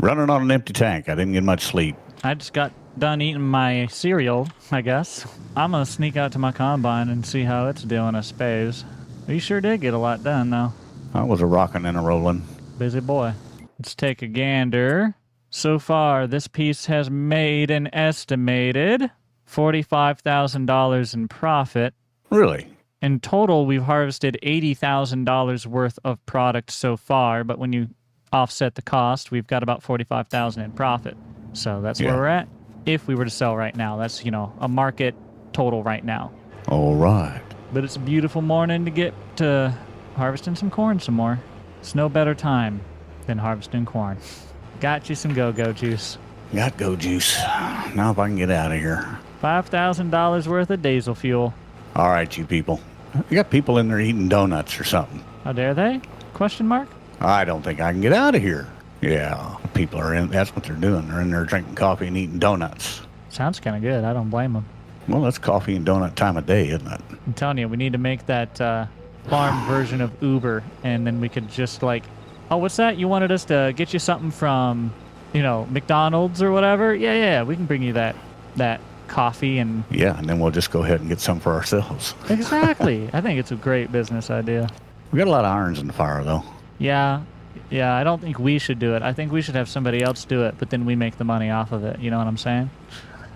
Running on an empty tank. I didn't get much sleep. I just got done eating my cereal, I guess. I'm gonna sneak out to my combine and see how it's doing, I suppose. You sure did get a lot done, though. I was a rocking and a rolling. Busy boy. Let's take a gander. So far, this piece has made an estimated $45,000 in profit. Really? In total, we've harvested $80,000 worth of product so far, but when you offset the cost, we've got about $45,000 in profit. So that's where we're at. If we were to sell right now, that's, a market total right now. All right. But it's a beautiful morning to get to harvesting some corn some more. It's no better time than harvesting corn. Got you some go-go juice. Got go juice. Now if I can get out of here. $5,000 worth of diesel fuel. All right, you people. You got people in there eating donuts or something. How dare they? Question mark? I don't think I can get out of here. Yeah, people are in. That's what they're doing. They're in there drinking coffee and eating donuts. Sounds kind of good. I don't blame them. Well, that's coffee and donut time of day, isn't it? I'm telling you, we need to make that farm version of Uber, and then we could just oh, what's that? You wanted us to get you something from, McDonald's or whatever? Yeah, we can bring you that coffee and... Yeah, and then we'll just go ahead and get some for ourselves. Exactly. I think it's a great business idea. We got a lot of irons in the fire, though. Yeah, I don't think we should do it. I think we should have somebody else do it, but then we make the money off of it. You know what I'm saying?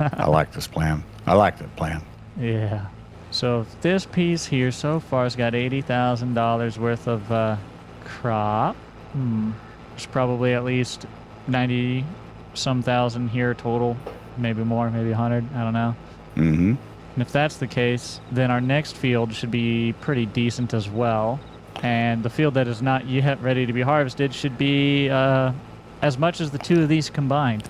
I like this plan. I like that plan. Yeah. So this piece here so far has got $80,000 worth of crop. There's probably at least 90-some thousand here total. Maybe more, maybe 100. I don't know. Mm-hmm. And if that's the case, then our next field should be pretty decent as well. And the field that is not yet ready to be harvested should be as much as the two of these combined.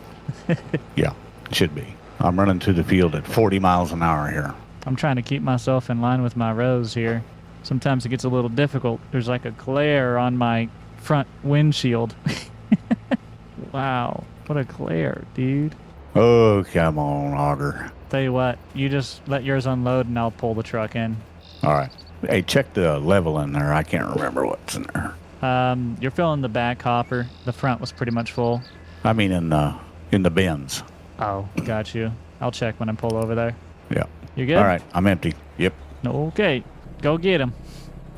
Yeah, it should be. I'm running through the field at 40 miles an hour here. I'm trying to keep myself in line with my rows here. Sometimes it gets a little difficult. There's like a glare on my front windshield. Wow, what a glare, dude. Oh, come on, auger. Tell you what, you just let yours unload and I'll pull the truck in. All right. Hey, check the level in there. I can't remember what's in there. You're filling the back hopper. The front was pretty much full. I mean in the bins. Oh, got you. I'll check when I pull over there. Yeah. You good? All right, I'm empty. Yep. Okay, go get him.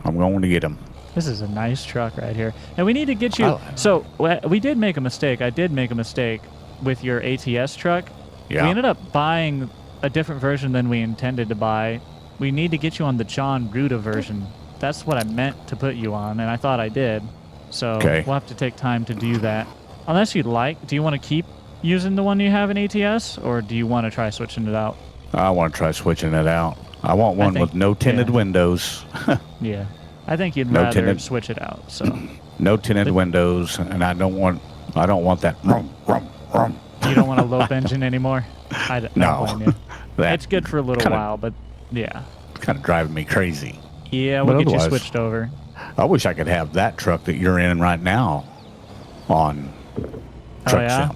I'm going to get him. This is a nice truck right here. And we need to get you... So, we did make a mistake. I did make a mistake with your ATS truck. Yeah. We ended up buying a different version than we intended to buy. We need to get you on the John Ruda version. That's what I meant to put you on, and I thought I did. So we'll have to take time to do that. Unless you'd like, do you want to keep using the one you have in ATS, or do you want to try switching it out? I want to try switching it out. I want one with no tinted windows. Yeah. I think you'd rather switch it out. So no tinted windows, and I don't want that rum, rum, rum. You don't want a low engine anymore? I don't blame you. It's good for a little while, but yeah. It's kind of driving me crazy. Yeah, we'll get you switched over. I wish I could have that truck that you're in right now on Truck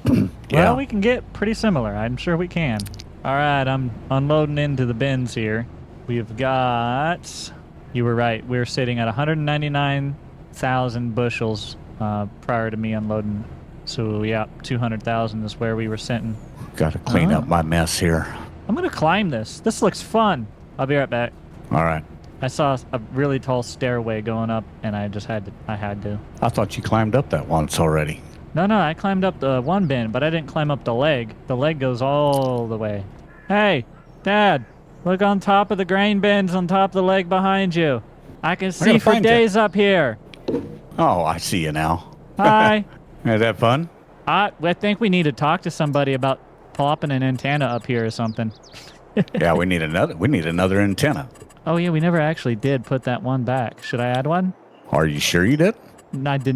Sim. Yeah. Well, we can get pretty similar. I'm sure we can. All right, I'm unloading into the bins here. We've got... You were right. We're sitting at 199,000 bushels prior to me unloading. So, yeah, 200,000 is where we were sitting. Got to clean up my mess here. I'm going to climb this. This looks fun. I'll be right back. All right. I saw a really tall stairway going up, and I had to. I thought you climbed up that once already. No, I climbed up the one bin, but I didn't climb up the leg. The leg goes all the way. Hey, Dad, look on top of the grain bins on top of the leg behind you. I can see for days up here. Oh, I see you now. Hi. Is that fun? I think we need to talk to somebody about popping an antenna up here or something. Yeah, we need another antenna. Oh, yeah, we never actually did put that one back. Should I add one? Are you sure you did? No, I did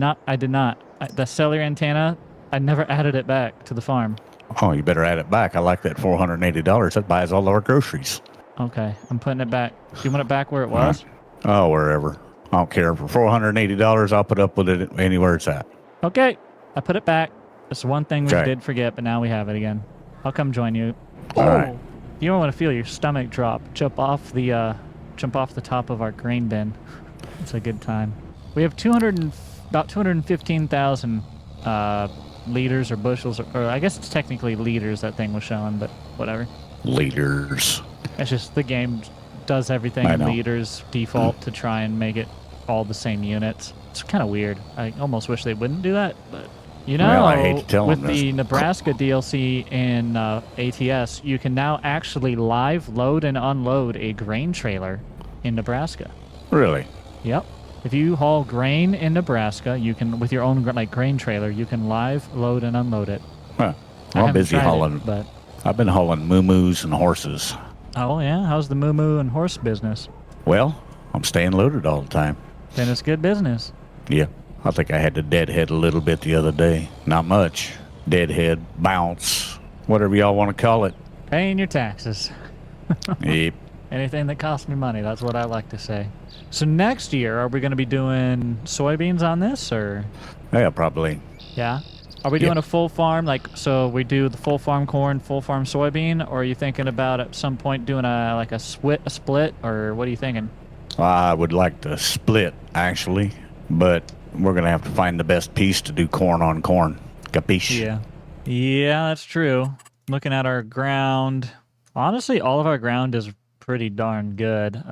not. The cellular antenna, I never added it back to the farm. Oh, you better add it back. I like that $480. That buys all our groceries. Okay, I'm putting it back. Do you want it back where it was? Oh, wherever. I don't care. For $480, I'll put up with it anywhere it's at. Okay, I put it back. That's one thing we did forget, but now we have it again. I'll come join you. All right. You don't want to feel your stomach drop. Jump off the top of our grain bin. It's a good time. We have about 215,000 liters or bushels, or I guess it's technically liters that thing was showing, but whatever. Liters. It's just the game does everything in liters default to try and make it all the same units. It's kind of weird. I almost wish they wouldn't do that, but you know, I hate to tell with them the Nebraska DLC in ATS, you can now actually live load and unload a grain trailer in Nebraska. Really? Yep. If you haul grain in Nebraska, you can, with your own grain trailer, you can live load and unload it. Huh. Well, I'm busy hauling, but I've been hauling moo-moos and horses. Oh, yeah? How's the moo-moo and horse business? Well, I'm staying loaded all the time. Then it's good business. Yeah. I think I had to deadhead a little bit the other day. Not much. Deadhead, bounce, whatever y'all want to call it. Paying your taxes. Yep. Anything that costs me money, that's what I like to say. So next year, are we going to be doing soybeans on this, or? Yeah, probably. Yeah? Are we doing a full farm, like, so we do the full farm corn, full farm soybean, or are you thinking about at some point doing a split, or what are you thinking? I would like to split, actually, but we're going to have to find the best piece to do corn on corn. Capiche? Yeah. Yeah, that's true. Looking at our ground, honestly, all of our ground is pretty darn good.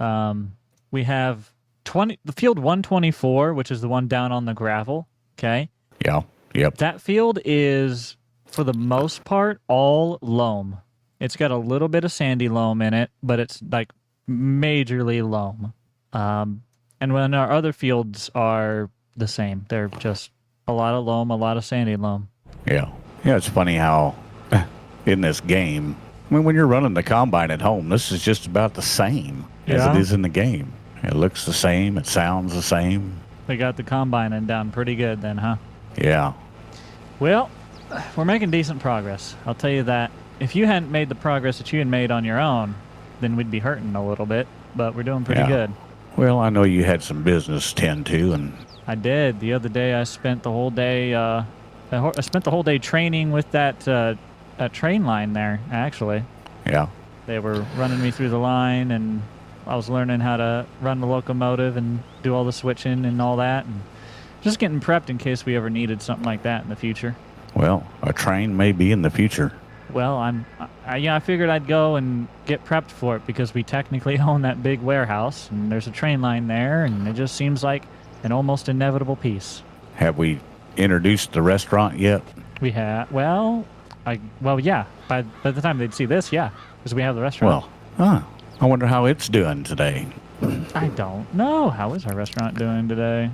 We have the field 124, which is the one down on the gravel, okay? Yeah. Yep. That field is, for the most part, all loam. It's got a little bit of sandy loam in it, but it's like majorly loam. And when our other fields are the same, they're just a lot of loam, a lot of sandy loam. Yeah. Yeah, it's funny how in this game, I mean, when you're running the combine at home, this is just about the same as it is in the game. It looks the same. It sounds the same. They got the combining down pretty good then, huh? Yeah. Well, we're making decent progress. I'll tell you that. If you hadn't made the progress that you had made on your own, then we'd be hurting a little bit, but we're doing pretty good. Well, I know you had some business to tend to, and I did. The other day I spent the whole day training with that train line there, actually. Yeah. They were running me through the line, and I was learning how to run the locomotive and do all the switching and all that, and just getting prepped in case we ever needed something like that in the future. Well, a train may be in the future. Well, I figured I'd go and get prepped for it because we technically own that big warehouse, and there's a train line there, and it just seems like an almost inevitable piece. Have we introduced the restaurant yet? We have. Well, yeah. By the time they'd see this, yeah, because we have the restaurant. Well, I wonder how it's doing today. I don't know. How is our restaurant doing today?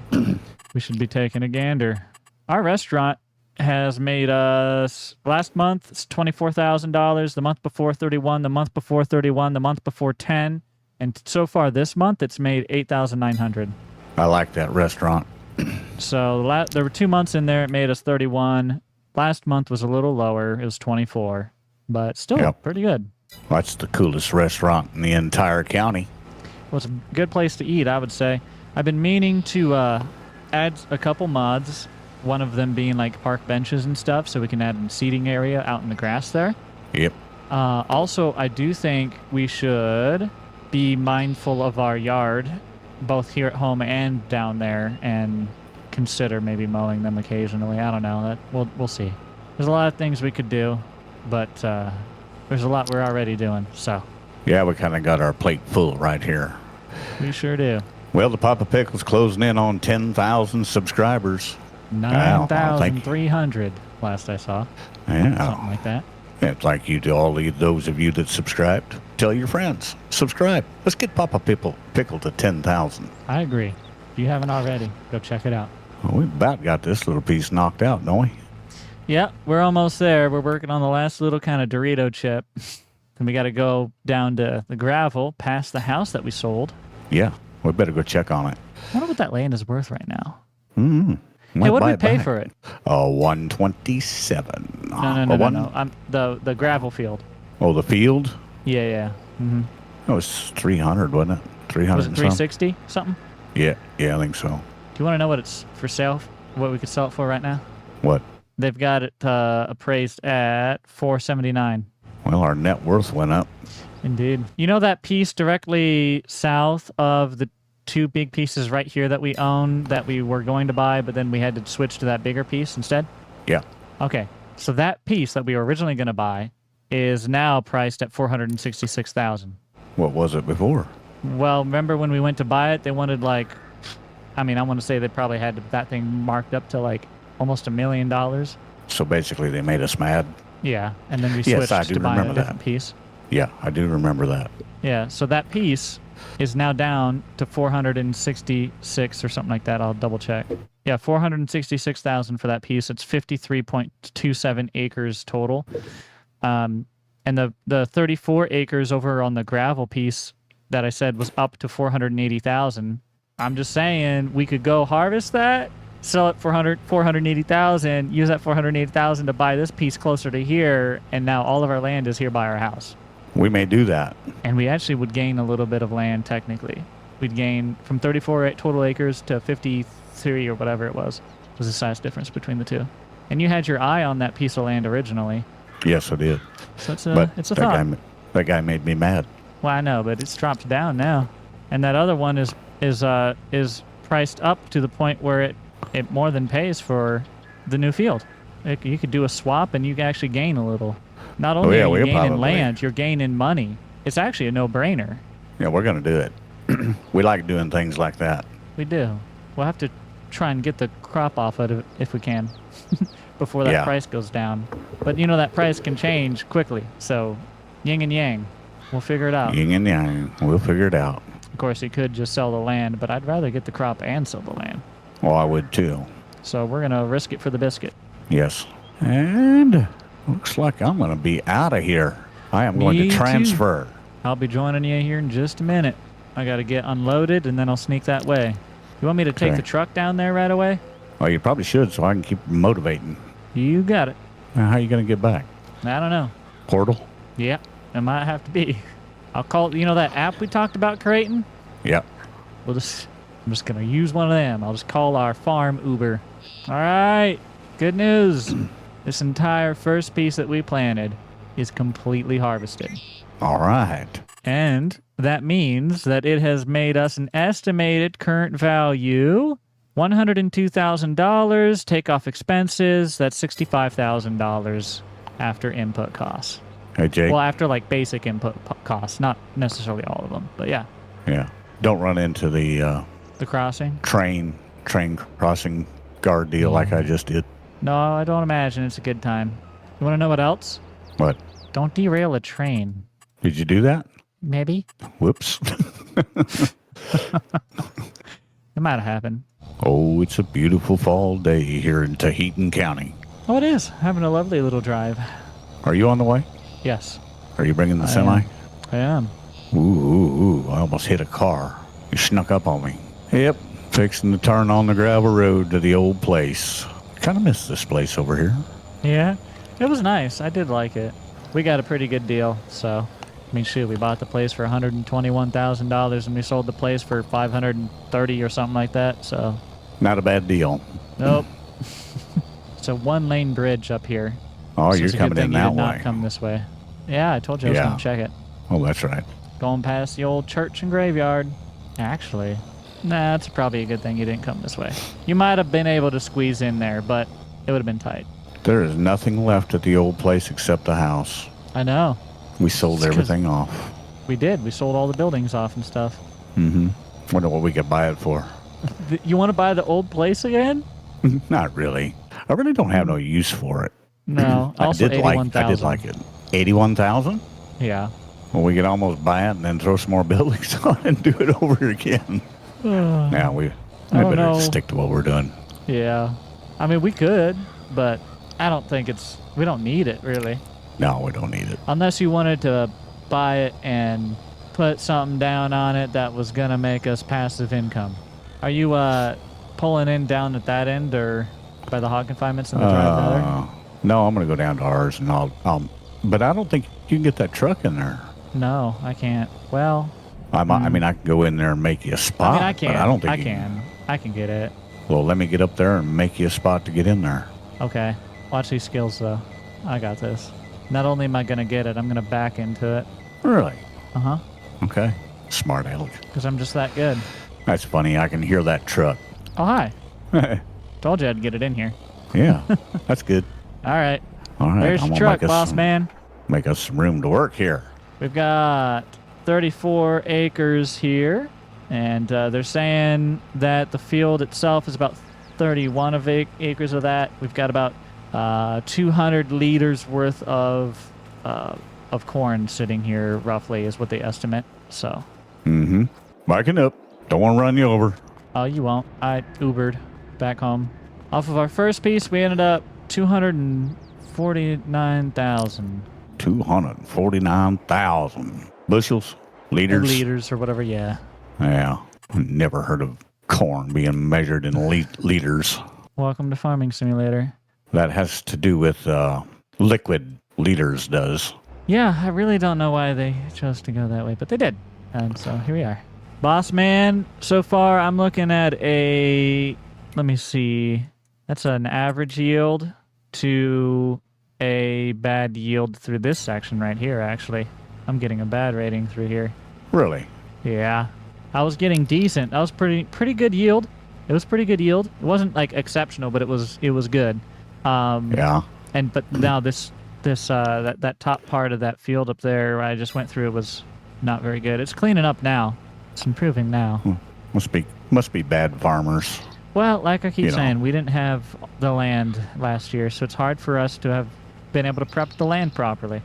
We should be taking a gander. Our restaurant has made us, last month, it's $24,000, the month before 31, the month before 31, the month before 10, and so far this month, it's made $8,900. I like that restaurant. So there were 2 months in there, it made us 31. Last month was a little lower, it was 24, but still pretty good. That's the coolest restaurant in the entire county. Well, it's a good place to eat, I would say. I've been meaning to add a couple mods, one of them being like park benches and stuff, so we can add a seating area out in the grass there. Yep. Also, I do think we should be mindful of our yard, both here at home and down there, and consider maybe mowing them occasionally. I don't know. We'll see. There's a lot of things we could do, but there's a lot we're already doing, so. Yeah, we kind of got our plate full right here. We sure do. Well, the Papa Pickle's closing in on 10,000 subscribers. 9,300 last I saw. Yeah. Something like that. Yeah, it's like you to all those of you that subscribed. Tell your friends. Subscribe. Let's get Papa Pickle to 10,000. I agree. If you haven't already, go check it out. Well, we about got this little piece knocked out, don't we? Yeah, we're almost there. We're working on the last little kind of Dorito chip. Then we got to go down to the gravel past the house that we sold. Yeah, we better go check on it. I wonder what that land is worth right now. Mm-hmm. Hey, what did we pay for it? 127. No. The gravel field. Oh, the field? Yeah. Mm-hmm. It was 300, wasn't it? 300. Was it 360 something? Yeah, I think so. Do you want to know what it's for sale? What we could sell it for right now? What? They've got it appraised at $479. Well, our net worth went up. Indeed. You know that piece directly south of the two big pieces right here that we own that we were going to buy, but then we had to switch to that bigger piece instead? Yeah. Okay, so that piece that we were originally going to buy is now priced at $466,000. What was it before? Well, remember when we went to buy it, they wanted like, I want to say they probably had that thing marked up to like almost $1 million. So basically they made us mad? Yeah, and then we switched to buying a different piece. Yeah, I do remember that. Yeah, so that piece is now down to 466 or something like that. I'll double check. Yeah, 466,000 for that piece. It's 53.27 acres total. And the 34 acres over on the gravel piece that I said was up to 480,000. I'm just saying we could go harvest that, sell it for 480,000, use that 480,000 to buy this piece closer to here, and now all of our land is here by our house. We may do that. And we actually would gain a little bit of land technically. We'd gain from 34 total acres to 53 or whatever it was the size difference between the two. And you had your eye on that piece of land originally. Yes, I did. So it's a thought. That guy made me mad. Well, I know, but it's dropped down now. And that other one is priced up to the point where it more than pays for the new field. You could do a swap and you can actually gain a little. Not only are you gaining land, you're gaining money. It's actually a no-brainer. Yeah, we're going to do it. We like doing things like that. We do. We'll have to try and get the crop off of it if we can before that price goes down. But that price can change quickly. So yin and yang. We'll figure it out. Yin and yang. We'll figure it out. Of course, you could just sell the land, but I'd rather get the crop and sell the land. Well, I would too. So we're going to risk it for the biscuit. Yes. And looks like I'm going to be out of here. I am going to transfer. Too. I'll be joining you here in just a minute. I got to get unloaded, and then I'll sneak that way. You want me to take the truck down there right away? Well, you probably should, so I can keep motivating. You got it. Now, how are you going to get back? I don't know. Portal? Yeah, it might have to be. I'll call that app we talked about creating? Yep. I'm just going to use one of them. I'll just call our farm Uber. All right. Good news. This entire first piece that we planted is completely harvested. All right. And that means that it has made us an estimated current value, $102,000, take off expenses. That's $65,000 after input costs. Hey, Jake. Well, after like basic input costs, not necessarily all of them, but yeah. Yeah. Don't run into the crossing? Train crossing guard deal like I just did. No, I don't imagine it's a good time. You want to know what else? What? Don't derail a train. Did you do that? Maybe. Whoops. It might have happened. Oh, it's a beautiful fall day here in Tahiti County. Oh, it is. Having a lovely little drive. Are you on the way? Yes. Are you bringing the semi? I am. Ooh, I almost hit a car. You snuck up on me. Yep, fixing to turn on the gravel road to the old place. Kind of miss this place over here. Yeah, it was nice. I did like it. We got a pretty good deal, so... shoot, we bought the place for $121,000 and we sold the place for $530 or something like that, so... Not a bad deal. Nope. It's a one-lane bridge up here. Oh, you're coming in that way. Not come this way. Yeah, I told you I was going to check it. Oh, that's right. Going past the old church and graveyard. Actually, nah, it's probably a good thing you didn't come this way. You might have been able to squeeze in there, but it would have been tight. There is nothing left at the old place except the house. I know. We sold everything off. We did. We sold all the buildings off and stuff. Mm-hmm. Wonder what we could buy it for. You want to buy the old place again? Not really. I really don't have no use for it. No. Also, I did like it. 81,000? Yeah. Well, we could almost buy it and then throw some more buildings on and do it over again. Now we better stick to what we're doing. Yeah. We could, but I don't think we don't need it, really. No, we don't need it. Unless you wanted to buy it and put something down on it that was going to make us passive income. Are you pulling in down at that end or by the hog confinements in the drive there? No, I'm going to go down to ours and I'll but I don't think you can get that truck in there. No, I can't. Well, I can go in there and make you a spot. I can. But I don't think I can get it. Well, let me get up there and make you a spot to get in there. Okay. Watch these skills, though. I got this. Not only am I going to get it, I'm going to back into it. Really? Uh-huh. Okay. Smart aleck. Because I'm just that good. That's funny. I can hear that truck. Oh, hi. Told you I'd get it in here. Yeah, that's good. All right. All right. There's your truck, boss man. Make us some room to work here. We've got 34 acres here, and they're saying that the field itself is about 31 acres of that. We've got about 200 liters worth of corn sitting here, roughly, is what they estimate. So. Mm-hmm. Backing up. Don't want to run you over. Oh, you won't. I Ubered back home. Off of our first piece, we ended up 249,000. 249,000 bushels, liters. Liters or whatever, yeah. Yeah. Never heard of corn being measured in liters. Welcome to Farming Simulator. That has to do with liquid liters does. Yeah, I really don't know why they chose to go that way, but they did. And so here we are. Boss man, so far I'm looking at let me see, that's an average yield to a bad yield through this section right here, actually. I'm getting a bad rating through here. Really? Yeah. I was getting decent. That was pretty good yield. It was pretty good yield. It wasn't like exceptional, but it was good. Yeah. But now that top part of that field up there where I just went through was not very good. It's cleaning up now. It's improving now. Must be bad farmers. Well, like I keep saying, we didn't have the land last year, so it's hard for us to have been able to prep the land properly.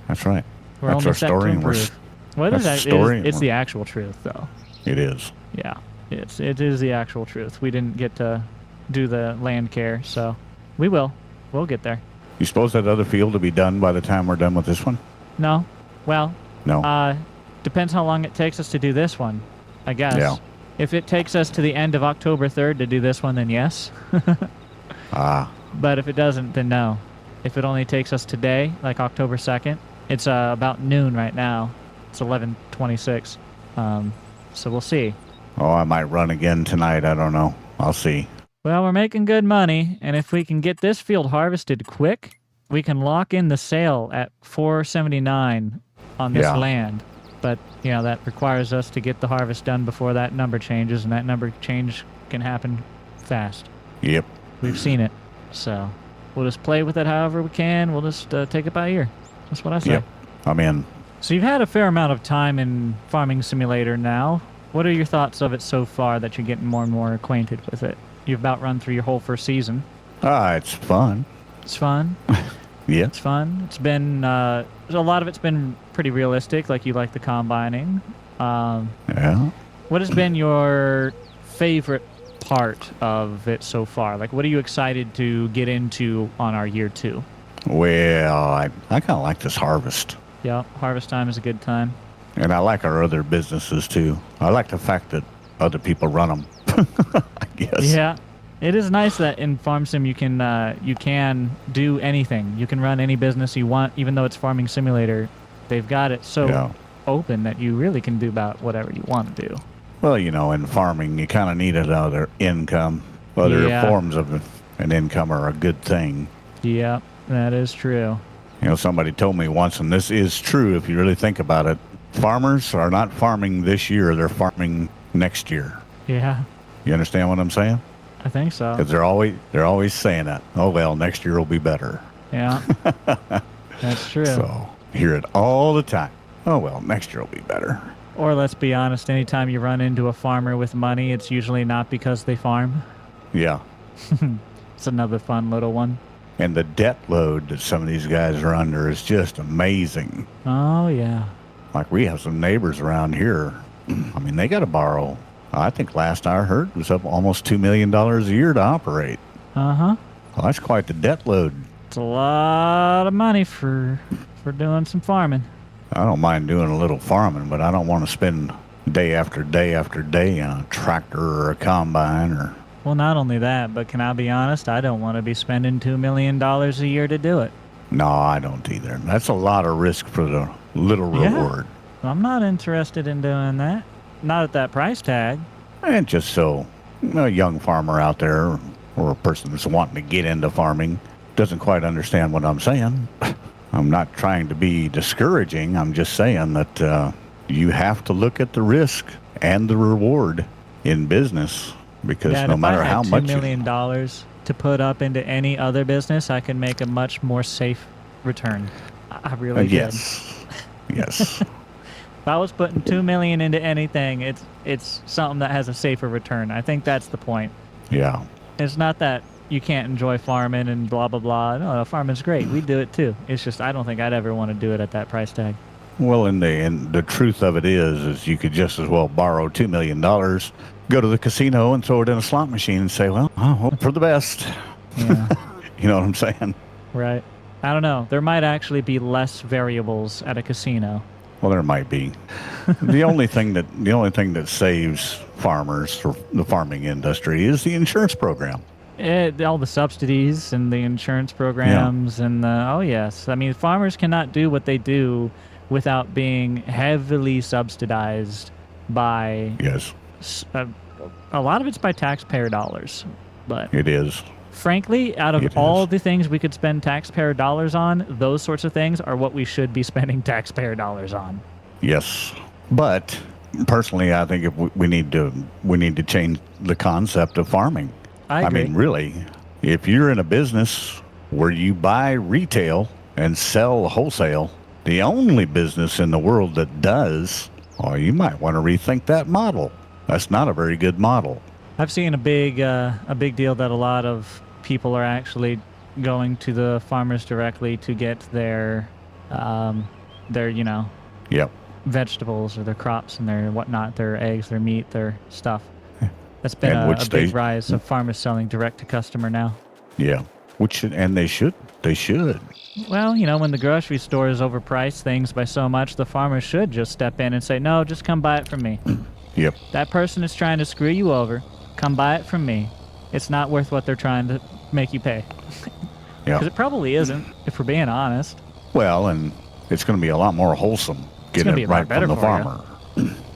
That's right. We're That's only our set story. to improve. Well, it's the actual truth, though. It is. Yeah, it is the actual truth. We didn't get to do the land care, so we will. We'll get there. You suppose that other field will be done by the time we're done with this one? No. Well, no. Depends how long it takes us to do this one, I guess. Yeah. If it takes us to the end of October 3rd to do this one, then yes. But if it doesn't, then no. If it only takes us today, like October 2nd, it's about noon right now. It's 11:26. So we'll see. Oh, I might run again tonight. I don't know. I'll see. Well, we're making good money, and if we can get this field harvested quick, we can lock in the sale at $479 on this land. But, that requires us to get the harvest done before that number changes, and that number change can happen fast. Yep. We've seen it. So we'll just play with it however we can. We'll just take it by ear. That's what I say. Yep. I'm in. So you've had a fair amount of time in Farming Simulator now. What are your thoughts of it so far that you're getting more and more acquainted with it? You've about run through your whole first season. It's fun. It's fun? Yeah. It's fun. It's been, a lot of it's been pretty realistic, like you like the combining. Yeah. What has been your favorite part of it so far? Like, what are you excited to get into on our year 2? Well, I kind of like this harvest. Yeah, harvest time is a good time. And I like our other businesses, too. I like the fact that other people run them, I guess. Yeah. It is nice that in Farm Sim you can do anything. You can run any business you want, even though it's Farming Simulator. They've got it so open that you really can do about whatever you want to do. Well, in farming, you kind of need another income. Other forms of an income are a good thing. Yeah, that is true. Somebody told me once, and this is true if you really think about it, farmers are not farming this year, they're farming next year. Yeah. You understand what I'm saying? I think so. Because they're always saying that. Oh, well, next year will be better. Yeah. That's true. So, hear it all the time. Oh, well, next year will be better. Or let's be honest, anytime you run into a farmer with money, it's usually not because they farm. Yeah. It's another fun little one. And the debt load that some of these guys are under is just amazing. Oh, yeah. Like, we have some neighbors around here. I mean, they got to borrow. I think last I heard it was up almost $2 million a year to operate. Uh-huh. Well, that's quite the debt load. It's a lot of money for doing some farming. I don't mind doing a little farming, but I don't want to spend day after day after day on a tractor or a combine or... Well, not only that, but can I be honest? I don't want to be spending $2 million a year to do it. No, I don't either. That's a lot of risk for the little reward. I'm not interested in doing that. Not at that price tag. And just so a young farmer out there or a person that's wanting to get into farming doesn't quite understand what I'm saying. I'm not trying to be discouraging. I'm just saying that you have to look at the risk and the reward in business because no matter how much $2 million to put up into any other business, I can make a much more safe return. I really did. Yes. Yes. If I was putting $2 million into anything, it's something that has a safer return. I think that's the point. Yeah. It's not that you can't enjoy farming and blah blah blah. No, farming's great. We do it too. It's just I don't think I'd ever want to do it at that price tag. Well, and the truth of it is you could just as well borrow $2 million, go to the casino and throw it in a slot machine and say, well, I hope for the best. Yeah. You know what I'm saying? Right. I don't know. There might actually be less variables at a casino. Well, there might be. The only thing that saves farmers or the farming industry is the insurance program. All the subsidies and the insurance programs and oh yes, I mean farmers cannot do what they do without being heavily subsidized by a lot of it's by taxpayer dollars, but it is. Frankly, out of all the things we could spend taxpayer dollars on, those sorts of things are what we should be spending taxpayer dollars on. Yes, but personally, I think we need to change the concept of farming. I agree. mean, really, if you're in a business where you buy retail and sell wholesale, the only business in the world that does, well, you might want to rethink that model. That's not a very good model. I've seen a big deal that a lot of people are actually going to the farmers directly to get their vegetables or their crops and their whatnot, their eggs, their meat, their stuff. That's been a big rise of farmers selling direct to customer now. Yeah, they should. They should. Well, when the grocery stores overprice things by so much, the farmers should just step in and say, no, just come buy it from me. Yep. That person is trying to screw you over. Come buy it from me. It's not worth what they're trying to make you pay. Yeah. Because it probably isn't, if we're being honest. Well, and it's going to be a lot more wholesome getting it right from the farmer.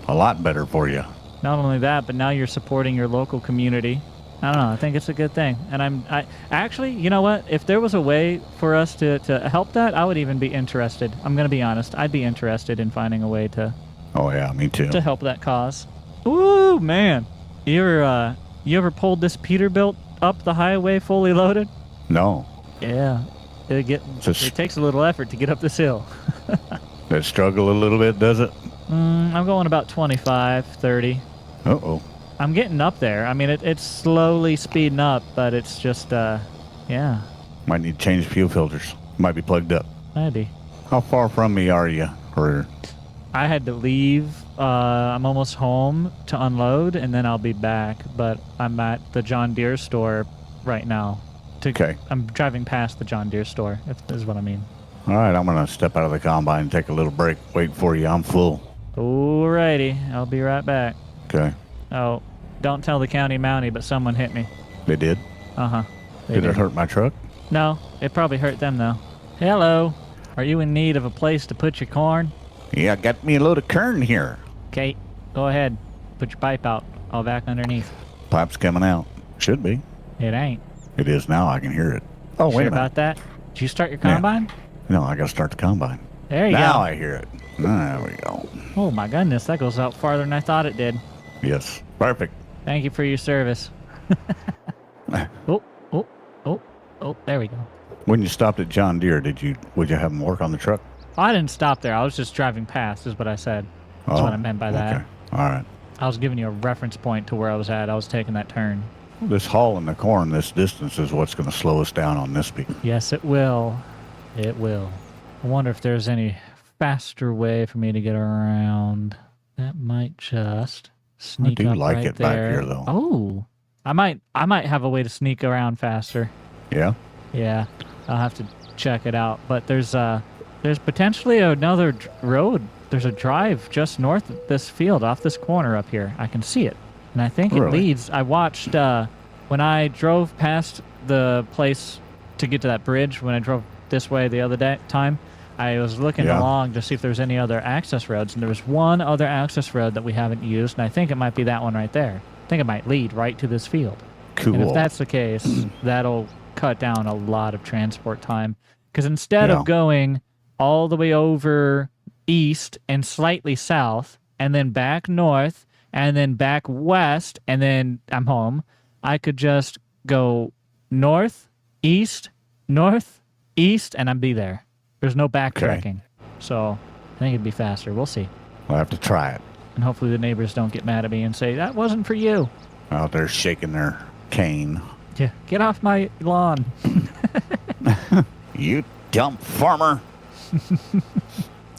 A lot better for you. Not only that, but now you're supporting your local community. I don't know. I think it's a good thing. And I actually, you know what? If there was a way for us to help that, I would even be interested. I'm going to be honest. I'd be interested in finding a way to... Oh, yeah, me too. To help that cause. Ooh, man. You ever pulled this Peterbilt up the highway fully loaded? No. Yeah. It takes a little effort to get up this hill. Does it struggle a little bit, does it? I'm going about 25, 30. Uh-oh. I'm getting up there. I mean, it's slowly speeding up, but it's just, yeah. Might need to change fuel filters. Might be plugged up. Maybe. How far from me are you? Or... I had to leave. I'm almost home to unload, and then I'll be back. But I'm at the John Deere store right now. Okay. I'm driving past the John Deere store, if this is what I mean. All right, I'm going to step out of the combine and take a little break. Wait for you. I'm full. Alrighty. I'll be right back. Okay. Oh, don't tell the county mountie, but someone hit me. They did? Uh-huh. Did it hurt my truck? No, it probably hurt them, though. Hello. Are you in need of a place to put your corn? Yeah, got me a load of kern here. Okay, go ahead. Put your pipe out. I'll back underneath. Pipe's coming out. Should be. It ain't. It is now. I can hear it. Oh, wait a minute. About that? Did you start your combine? Yeah. No, I got to start the combine. There you go. Now I hear it. There we go. Oh, my goodness. That goes out farther than I thought it did. Yes. Perfect. Thank you for your service. Oh, there we go. When you stopped at John Deere, would you have them work on the truck? I didn't stop there. I was just driving past, is what I said. That's what I meant by that. Okay. All right. I was giving you a reference point to where I was at. I was taking that turn. This hauling the corn this distance is what's going to slow us down on this speed. Yes, it will. It will. I wonder if there's any faster way for me to get around. That might just sneak up like right it there. Back here, though. Oh, I might have a way to sneak around faster. Yeah? Yeah, I'll have to check it out. But there's potentially another road. There's a drive just north of this field, off this corner up here. I can see it. And I think it leads. I watched when I drove past the place to get to that bridge, when I drove this way the other time, I was looking along to see if there's any other access roads. And there was one other access road that we haven't used, and I think it might be that one right there. I think it might lead right to this field. Cool. And if that's the case, that'll cut down a lot of transport time. Because instead of going all the way over east and slightly south, and then back north, and then back west, and then I'm home, I could just go north, east, north, east, and I'd be there. There's no backtracking. Okay. So I think it'd be faster. We'll see. We'll have to try it. And hopefully the neighbors don't get mad at me and say, that wasn't for you. Oh, they're shaking their cane. Yeah, get off my lawn. You dumb farmer.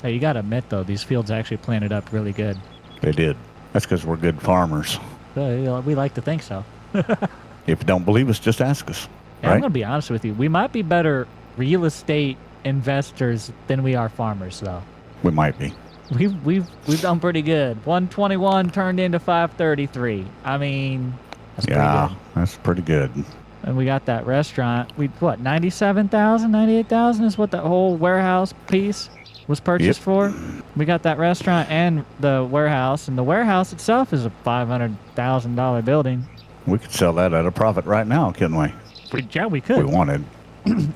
Hey, you got to admit, though, these fields actually planted up really good. They did. That's because we're good farmers. We like to think so. If you don't believe us, just ask us. Yeah, right? I'm going to be honest with you. We might be better real estate investors than we are farmers, though. We might be. We've done pretty good. 121 turned into 533. I mean, that's pretty good. That's pretty good. And we got that restaurant. 97,000, 98,000 is what that whole warehouse piece was purchased for. We got that restaurant and the warehouse, and the warehouse itself is a $500,000 building. We could sell that at a profit right now, couldn't we? Yeah, we could. We wanted.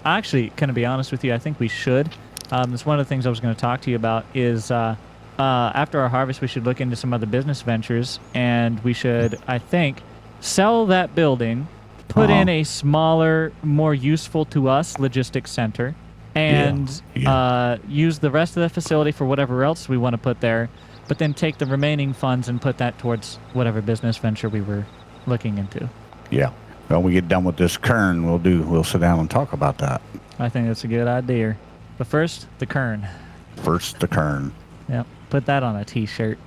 Actually, can I be honest with you? I think we should. It's one of the things I was going to talk to you about is after our harvest, we should look into some other business ventures, and we should, I think, sell that building, put in a smaller, more useful to us logistics center, and use the rest of the facility for whatever else we want to put there, but then take the remaining funds and put that towards whatever business venture we were looking into. Yeah. When we get done with this kern, we'll sit down and talk about that. I think that's a good idea. But first, the kern. First, the kern. Yep. Put that on a t-shirt.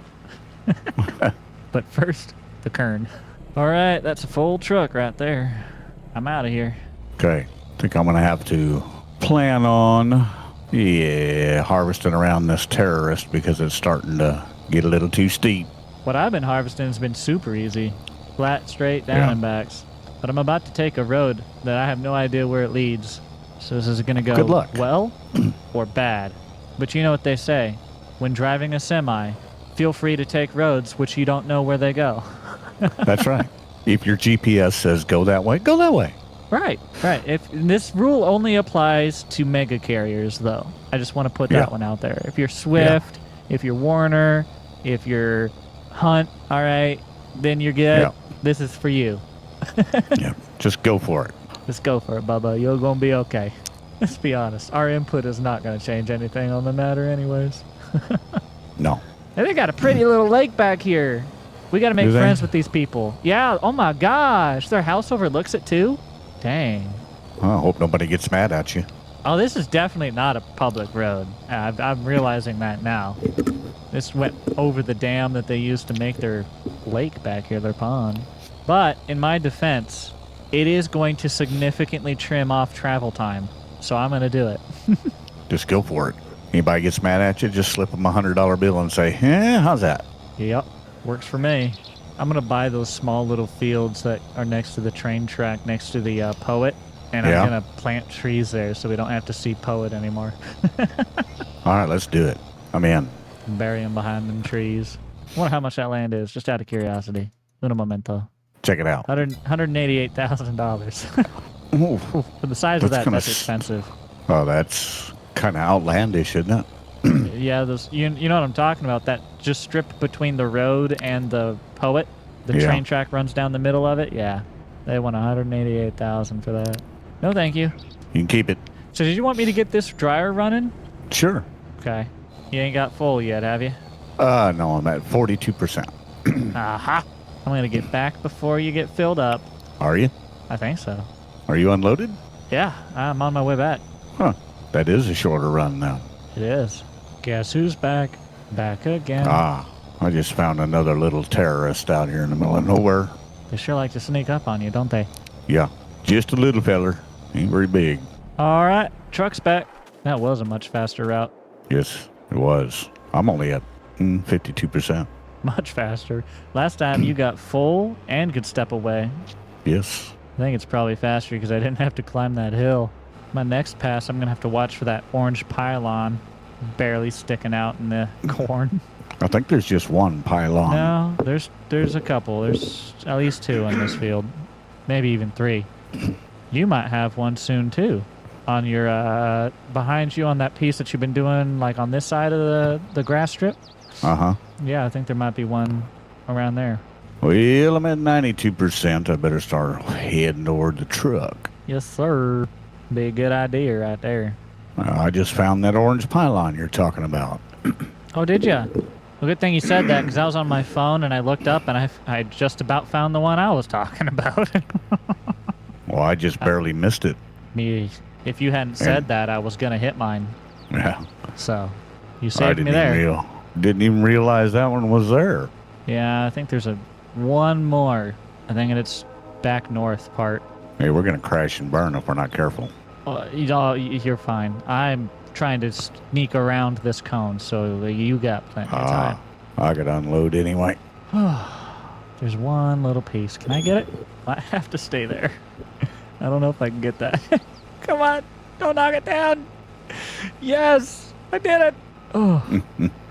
But first, the kern. All right, that's a full truck right there. I'm out of here. Okay. I think I'm going to have to plan on, harvesting around this terrorist because it's starting to get a little too steep. What I've been harvesting has been super easy. Flat, straight, down and backs. But I'm about to take a road that I have no idea where it leads. So this is going to go well or bad. But you know what they say. When driving a semi, feel free to take roads which you don't know where they go. That's right. If your GPS says go that way, go that way. Right. If this rule only applies to mega carriers, though. I just want to put that one out there. If you're Swift, if you're Warner, if you're Hunt, all right, then you're good. Yeah. This is for you. Just go for it. Just go for it, Bubba. You're going to be okay. Let's be honest. Our input is not going to change anything on the matter anyways. No. Hey, they got a pretty little lake back here. We got to make friends with these people. Yeah. Oh, my gosh. Their house overlooks it, too? Dang. Well, I hope nobody gets mad at you. Oh, this is definitely not a public road. I'm realizing that now. This went over the dam that they used to make their lake back here, their pond. But, in my defense, it is going to significantly trim off travel time. So I'm going to do it. Just go for it. Anybody gets mad at you, just slip them a $100 bill and say, how's that? Yep. Works for me. I'm going to buy those small little fields that are next to the train track, next to the Poet. And I'm going to plant trees there so we don't have to see Poet anymore. All right, let's do it. I'm in. Bury them behind them trees. I wonder how much that land is, just out of curiosity. Uno momento. Check it out. $188,000. For the size of that's expensive. Oh, that's kind of outlandish, isn't it? Yeah, those. You know what I'm talking about? That just strip between the road and the Poet. The train track runs down the middle of it. Yeah, they want $188,000 for that. No, thank you. You can keep it. So, did you want me to get this dryer running? Sure. Okay. You ain't got full yet, have you? No, I'm at 42%. Aha. I'm gonna get back before you get filled up. Are you? I think so. Are you unloaded? Yeah, I'm on my way back. Huh. That is a shorter run now. It is. Guess who's back? Back again. Ah, I just found another little terrorist out here in the middle of nowhere. They sure like to sneak up on you, don't they? Yeah, just a little feller. Ain't very big. All right, truck's back. That was a much faster route. Yes, it was. I'm only at 52%. Much faster. Last time you got full and could step away. Yes. I think it's probably faster because I didn't have to climb that hill. My next pass, I'm going to have to watch for that orange pylon barely sticking out in the corn. I think there's just one pylon. No, there's a couple. There's at least two in this field. Maybe even three. You might have one soon, too. On your, behind you on that piece that you've been doing, like on this side of the grass strip. Uh-huh. Yeah, I think there might be one around there. Well, I'm at 92%. I better start heading toward the truck. Yes, sir. Be a good idea right there. I just found that orange pylon you're talking about. Oh, did ya? Well, good thing you said that, because I was on my phone and I looked up and I just about found the one I was talking about. Well, I just barely missed it. If you hadn't said that, I was going to hit mine. Yeah. So, you saved me there. Didn't even realize that one was there. Yeah, I think there's one more. I think it's back north part. Hey, we're going to crash and burn if we're not careful. You're fine. I'm trying to sneak around this cone, so you got plenty of time. I got to unload anyway. There's one little piece. Can I get it? I have to stay there. I don't know if I can get that. Come on. Don't knock it down. Yes. I did it. Oh.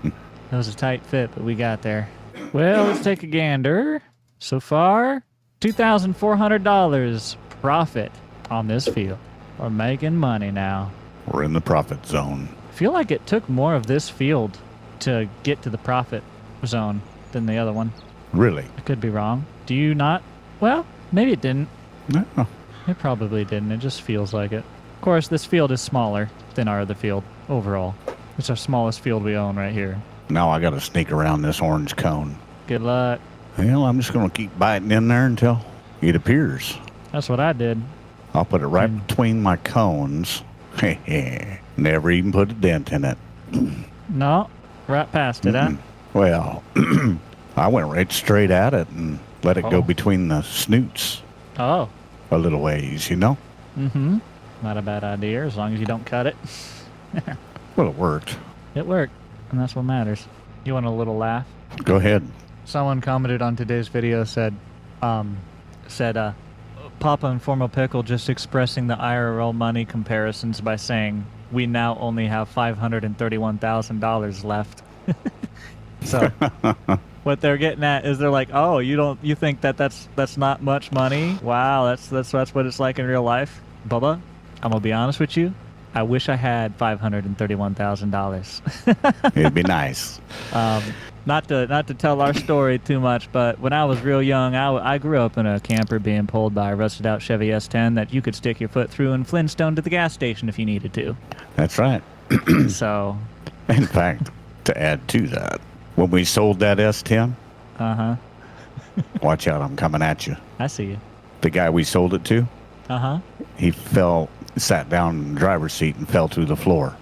That was a tight fit, but we got there. Well, let's take a gander. So far, $2,400 profit on this field. We're making money now. We're in the profit zone. I feel like it took more of this field to get to the profit zone than the other one. Really? I could be wrong. Do you not? Well, maybe it didn't. No. It probably didn't. It just feels like it. Of course, this field is smaller than our other field overall. It's our smallest field we own right here. Now I got to sneak around this orange cone. Good luck. Well, I'm just going to keep biting in there until it appears. That's what I did. I'll put it right between my cones. Never even put a dent in it. No, right past it, huh? Well, I went right straight at it and let it go between the snoots. Oh. A little ways, you know? Mm-hmm. Not a bad idea, as long as you don't cut it. Well, it worked. It worked, and that's what matters. You want a little laugh? Go ahead. Someone commented on today's video, said, Papa and Formal Pickle just expressing the IRL money comparisons by saying, we now only have $531,000 left. So what they're getting at is they're like, oh, you think that's not much money? Wow, that's what it's like in real life. Bubba, I'm gonna be honest with you. I wish I had $531,000. It'd be nice. Not to tell our story too much, but when I was real young, I grew up in a camper being pulled by a rusted out Chevy S10 that you could stick your foot through and Flintstone to the gas station if you needed to. That's right. So, in fact, to add to that, when we sold that S10, watch out, I'm coming at you. I see you. The guy we sold it to, he sat down in the driver's seat and fell to the floor.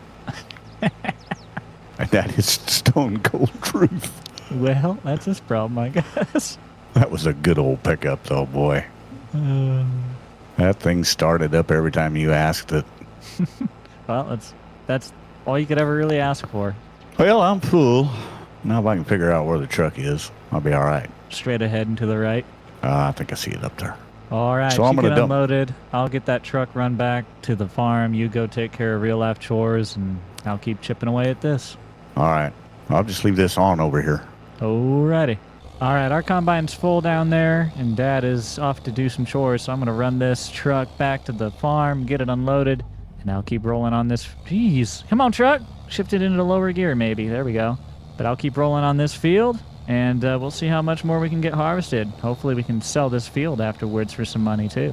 And that is stone cold truth. Well, that's his problem, I guess. That was a good old pickup, though, boy. That thing started up every time you asked it. Well, that's all you could ever really ask for. Well, I'm full. Now if I can figure out where the truck is, I'll be all right. Straight ahead and to the right. I think I see it up there. All right, so I'm gonna get unloaded. I'll get that truck run back to the farm. You go take care of real life chores, and I'll keep chipping away at this. All right. I'll just leave this on over here. Alrighty. All right, our combine's full down there, and Dad is off to do some chores, so I'm going to run this truck back to the farm, get it unloaded, and I'll keep rolling on this. Jeez. Come on, truck. Shift it into lower gear, maybe. There we go. But I'll keep rolling on this field, and we'll see how much more we can get harvested. Hopefully we can sell this field afterwards for some money, too.